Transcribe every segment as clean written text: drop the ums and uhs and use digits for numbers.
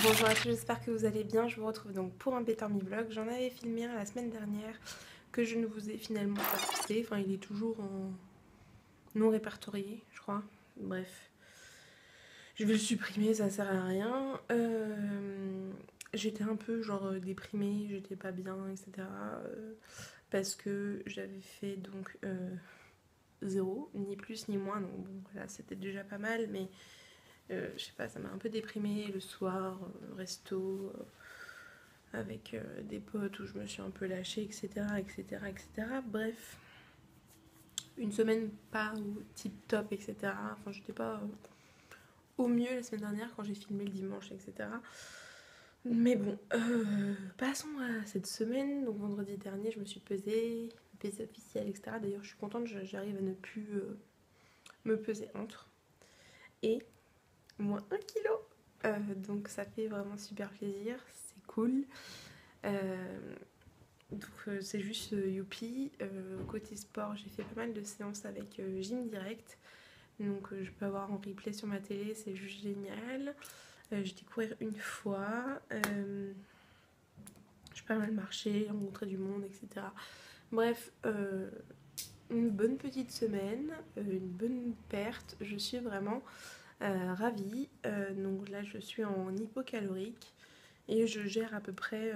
Bonjour à tous, j'espère que vous allez bien. Je vous retrouve donc pour un Better Me Vlog. J'en avais filmé un la semaine dernière que je ne vous ai finalement pas posté. Enfin, il est toujours en non répertorié, je crois. Bref, je vais le supprimer, ça sert à rien. J'étais un peu genre déprimée, j'étais pas bien, etc. Parce que j'avais fait donc zéro, ni plus ni moins. Donc bon, voilà, c'était déjà pas mal, mais je sais pas, ça m'a un peu déprimée le soir, resto. Avec des potes où je me suis un peu lâchée, etc. etc. etc. Bref, une semaine pas au tip top, etc. Enfin, j'étais pas au mieux la semaine dernière quand j'ai filmé le dimanche, etc. Mais bon, passons à cette semaine. Donc vendredi dernier, je me suis pesée, pesée officielle, etc. D'ailleurs, je suis contente, j'arrive à ne plus me peser entre. Et moins 1 kg. Donc ça fait vraiment super plaisir, c'est cool. Donc c'est juste youpi. Côté sport, j'ai fait pas mal de séances avec Gym Direct. Donc je peux avoir en replay sur ma télé, c'est juste génial. J'ai été courir une fois. J'ai pas mal marché, rencontré du monde, etc. Bref, une bonne petite semaine, une bonne perte. Je suis vraiment ravie. Donc là, je suis en hypocalorique et je gère à peu près...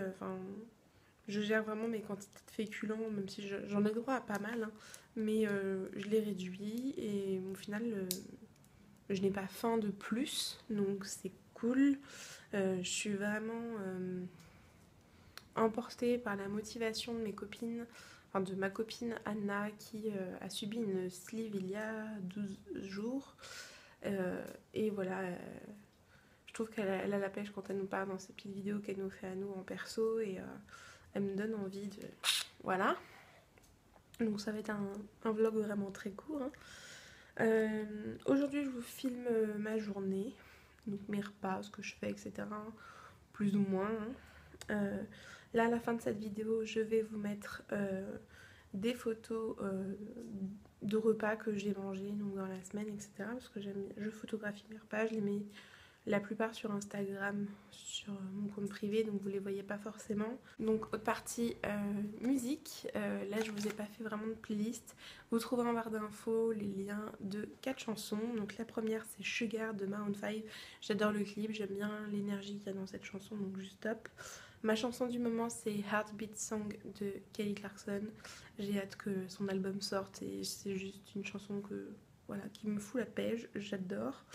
je gère vraiment mes quantités de féculents, même si j'en ai droit à pas mal, hein, mais je les réduis et au final, je n'ai pas faim de plus, donc c'est cool. Je suis vraiment emportée par la motivation de mes copines, enfin de ma copine Anna qui a subi une sleeve il y a 12 jours. Et voilà, je trouve qu'elle a la pêche quand elle nous parle dans ces petites vidéos qu'elle nous fait à nous en perso et elle me donne envie de... Voilà. Donc ça va être un vlog vraiment très court. Hein. Aujourd'hui, je vous filme ma journée, donc mes repas, ce que je fais, etc. Plus ou moins. Hein. Là, à la fin de cette vidéo, je vais vous mettre des photos de repas que j'ai mangés donc dans la semaine, etc. Parce que je photographie mes repas, je les mets la plupart sur Instagram, sur mon compte privé, donc vous les voyez pas forcément. Donc autre partie musique, là je vous ai pas fait vraiment de playlist. Vous trouverez en barre d'infos les liens de 4 chansons. Donc la première c'est Sugar de Maroon 5. J'adore le clip, j'aime bien l'énergie qu'il y a dans cette chanson, donc juste top. Ma chanson du moment c'est Heartbeat Song de Kelly Clarkson. J'ai hâte que son album sorte et c'est juste une chanson voilà, qui me fout la pêche, j'adore.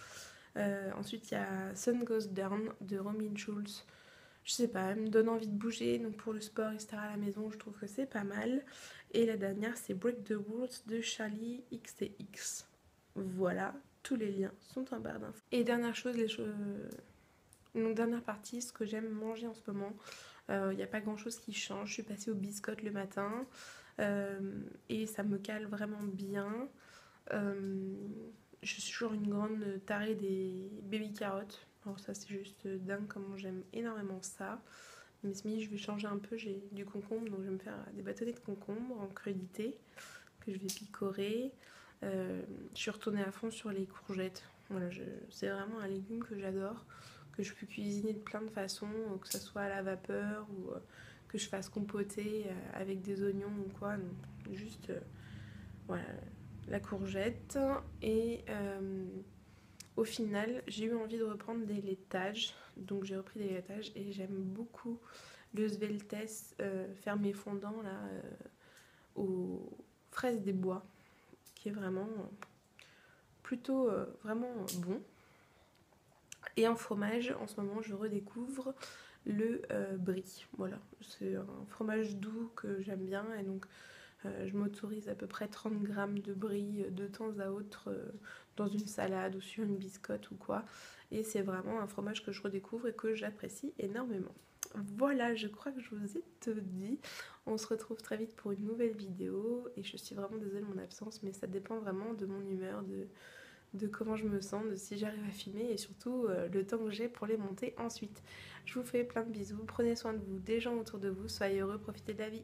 Ensuite, il y a Sun Goes Down de Robin Schulz. Je sais pas, elle me donne envie de bouger, donc pour le sport, etc. à la maison, je trouve que c'est pas mal. Et la dernière, c'est Break the Rules de Charlie XCX. Voilà, tous les liens sont en barre d'infos. Et dernière chose, donc dernière partie, ce que j'aime manger en ce moment. Il n'y a pas grand chose qui change. Je suis passée aux biscottes le matin et ça me cale vraiment bien. Je suis toujours une grande tarée des baby carottes. Alors ça c'est juste dingue comment j'aime énormément ça. Mais ce midi je vais changer un peu, j'ai du concombre donc je vais me faire des bâtonnets de concombre en crudité que je vais picorer. Je suis retournée à fond sur les courgettes. Voilà, c'est vraiment un légume que j'adore, que je peux cuisiner de plein de façons, que ce soit à la vapeur ou que je fasse compoter avec des oignons ou quoi. Donc, juste voilà, la courgette et au final j'ai eu envie de reprendre des laitages, donc j'ai repris des laitages et j'aime beaucoup le Sveltes fermier fondant là aux fraises des bois qui est vraiment plutôt vraiment bon. Et en fromage en ce moment je redécouvre le brie, voilà, c'est un fromage doux que j'aime bien et donc je m'autorise à peu près 30 grammes de brie de temps à autre dans une salade ou sur une biscotte ou quoi. Et c'est vraiment un fromage que je redécouvre et que j'apprécie énormément. Voilà, je crois que je vous ai tout dit. On se retrouve très vite pour une nouvelle vidéo. Et je suis vraiment désolée de mon absence, mais ça dépend vraiment de mon humeur, de comment je me sens, de si j'arrive à filmer et surtout le temps que j'ai pour les monter ensuite. Je vous fais plein de bisous, prenez soin de vous, des gens autour de vous, soyez heureux, profitez de la vie.